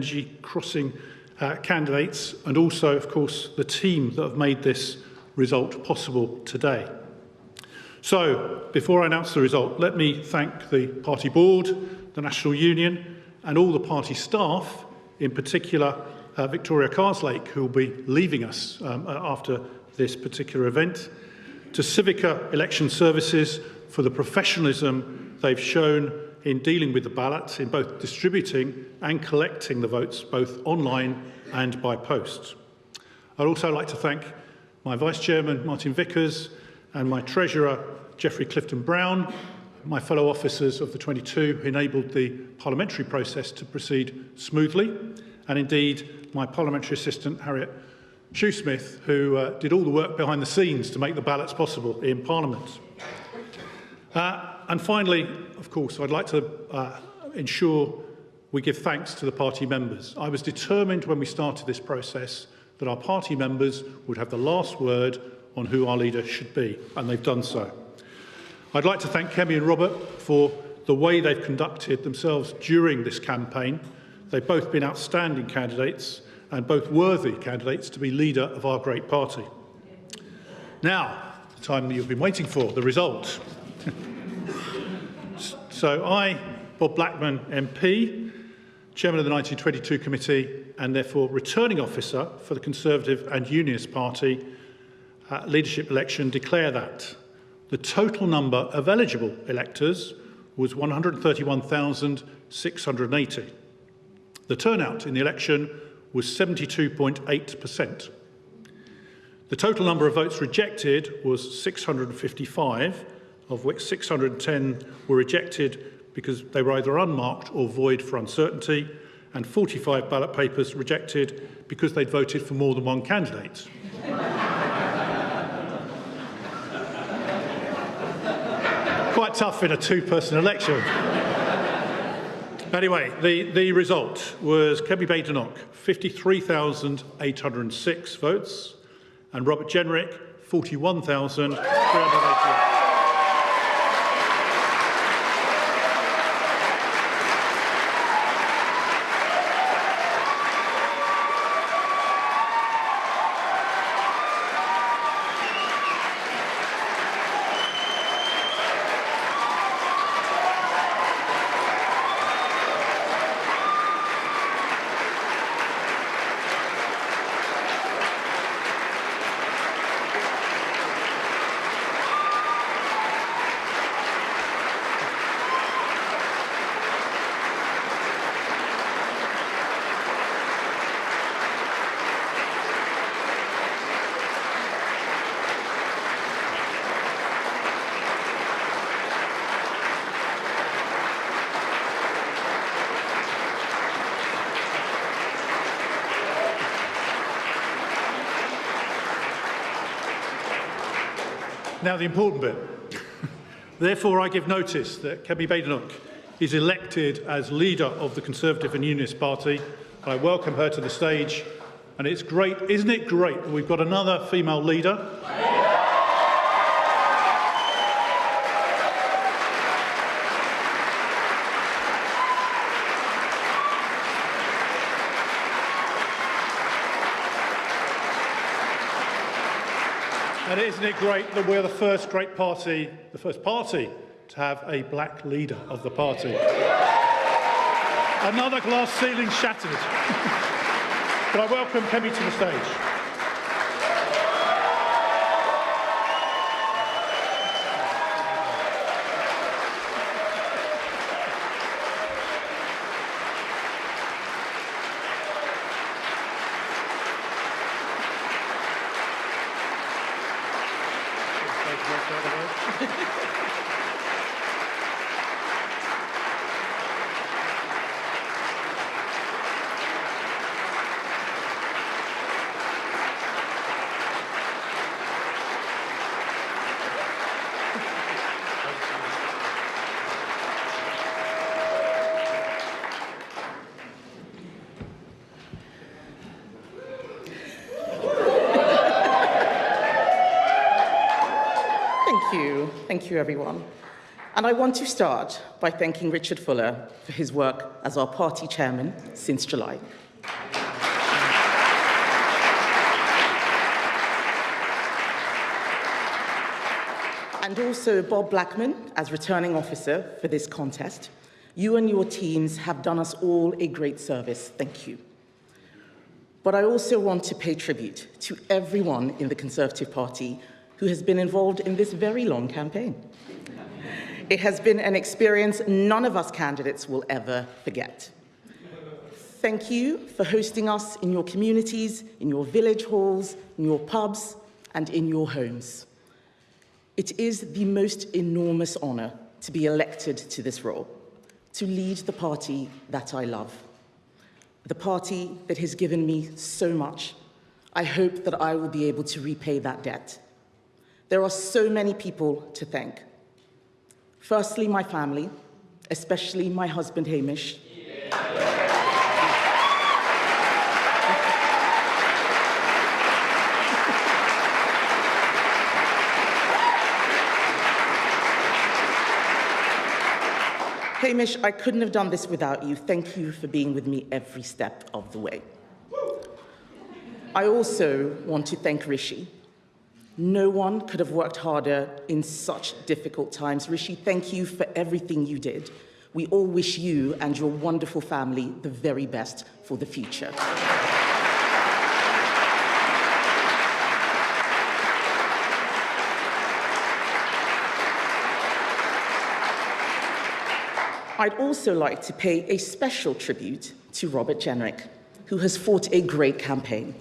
energy crossing candidates, and also, of course, the team that have made this result possible today. So, before I announce the result, let me thank the party board, the National Union, and all the party staff, in particular Victoria Carslake, who will be leaving us after this particular event, to Civica Election Services for the professionalism they've shown in dealing with the ballots, in both distributing and collecting the votes, both online and by post. I'd also like to thank my Vice Chairman, Martin Vickers, and my Treasurer, Geoffrey Clifton-Brown, my fellow officers of the 22 who enabled the parliamentary process to proceed smoothly, and indeed my parliamentary assistant, Harriet Shoesmith, who did all the work behind the scenes to make the ballots possible in Parliament. And finally, of course, I'd like to ensure we give thanks to the party members. I was determined when we started this process that our party members would have the last word on who our leader should be, and they've done so. I'd like to thank Kemi and Robert for the way they've conducted themselves during this campaign. They've both been outstanding candidates and both worthy candidates to be leader of our great party. Now, the time that you've been waiting for, the result. So I, Bob Blackman MP, Chairman of the 1922 Committee and therefore returning officer for the Conservative and Unionist Party leadership election, declare that the total number of eligible electors was 131,680. The turnout in the election was 72.8%. The total number of votes rejected was 655, of which 610 were rejected because they were either unmarked or void for uncertainty, and 45 ballot papers rejected because they'd voted for more than one candidate. Quite tough in a two-person election. Anyway, the result was Kemi Badenoch, 53,806 votes, and Robert Jenrick, 41,388. Now the important bit. Therefore, I give notice that Kemi Badenoch is elected as leader of the Conservative and Unionist Party. I welcome her to the stage, and it's great, isn't it great that we've got another female leader? And isn't it great that we're the first great party, the first party to have a black leader of the party? Another glass ceiling shattered. But I welcome Kemi to the stage. Thank you, everyone. And I want to start by thanking Richard Fuller for his work as our party chairman since July. And also Bob Blackman as returning officer for this contest. You and your teams have done us all a great service. Thank you. But I also want to pay tribute to everyone in the Conservative Party who has been involved in this very long campaign. It has been an experience none of us candidates will ever forget. Thank you for hosting us in your communities, in your village halls, in your pubs, and in your homes. It is the most enormous honor to be elected to this role, to lead the party that I love, the party that has given me so much. I hope that I will be able to repay that debt. There are so many people to thank. Firstly, my family, especially my husband, Hamish. Hamish, I couldn't have done this without you. Thank you for being with me every step of the way. I also want to thank Rishi. No one could have worked harder in such difficult times. Rishi, thank you for everything you did. We all wish you and your wonderful family the very best for the future. I'd also like to pay a special tribute to Robert Jenrick, who has fought a great campaign.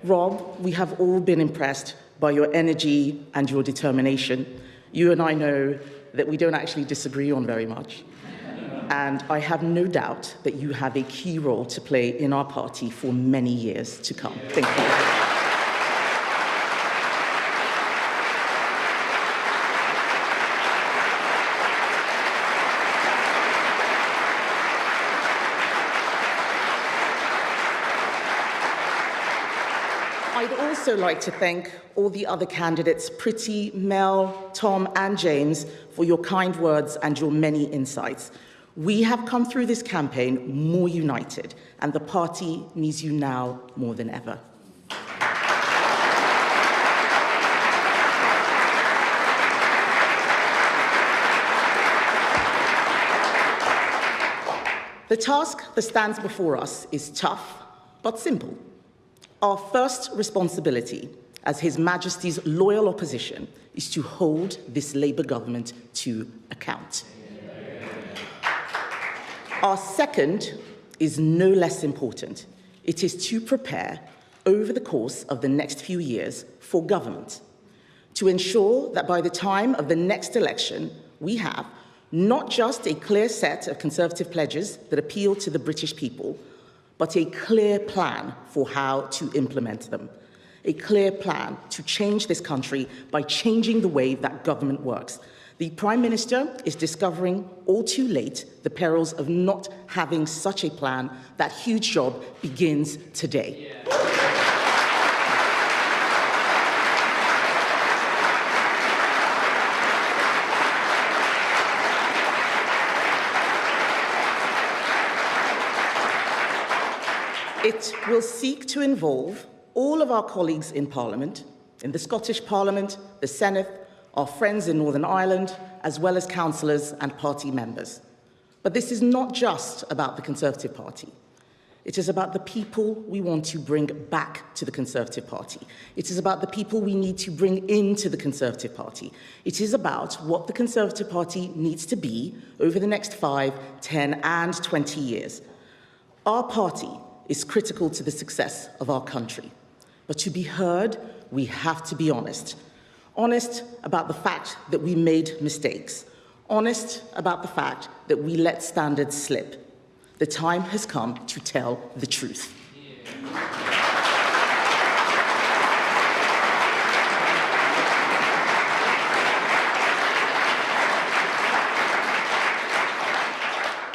Rob, we have all been impressed by your energy and your determination. You and I know that we don't actually disagree on very much. And I have no doubt that you have a key role to play in our party for many years to come. Thank you. I'd also like to thank all the other candidates, Priti, Mel, Tom, and James, for your kind words and your many insights. We have come through this campaign more united, and the party needs you now more than ever. The task that stands before us is tough, but simple. Our first responsibility as His Majesty's loyal opposition is to hold this Labour government to account. Our second is no less important. It is to prepare over the course of the next few years for government, to ensure that by the time of the next election, we have not just a clear set of Conservative pledges that appeal to the British people, but a clear plan for how to implement them. A clear plan to change this country by changing the way that government works. The Prime Minister is discovering all too late the perils of not having such a plan. That huge job begins today. It will seek to involve all of our colleagues in Parliament, in the Scottish Parliament, the Senate, our friends in Northern Ireland, as well as councillors and party members. But this is not just about the Conservative Party. It is about the people we want to bring back to the Conservative Party. It is about the people we need to bring into the Conservative Party. It is about what the Conservative Party needs to be over the next 5, 10, and 20 years. Our party is critical to the success of our country. But to be heard, we have to be honest. Honest about the fact that we made mistakes. Honest about the fact that we let standards slip. The time has come to tell the truth.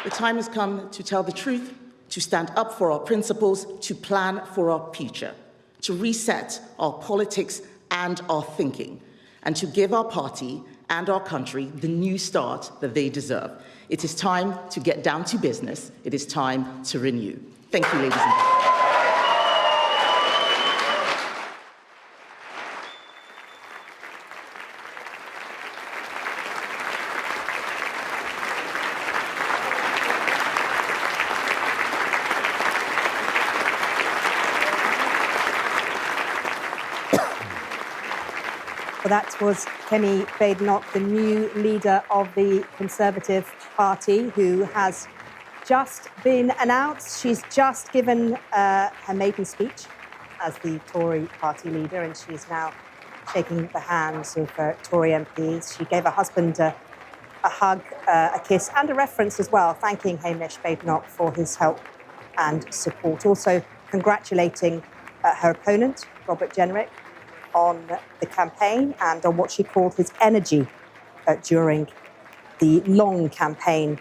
The time has come to tell the truth, to stand up for our principles, to plan for our future, to reset our politics and our thinking, and to give our party and our country the new start that they deserve. It is time to get down to business. It is time to renew. Thank you, ladies and gentlemen. Well, that was Kemi Badenoch, the new leader of the Conservative Party, who has just been announced. She's just given her maiden speech as the Tory party leader, and she's now shaking the hands of Tory MPs. She gave her husband a hug, a kiss, and a reference as well, thanking Hamish Badenoch for his help and support. Also congratulating her opponent, Robert Jenrick, on the campaign and on what she called his energy during the long campaign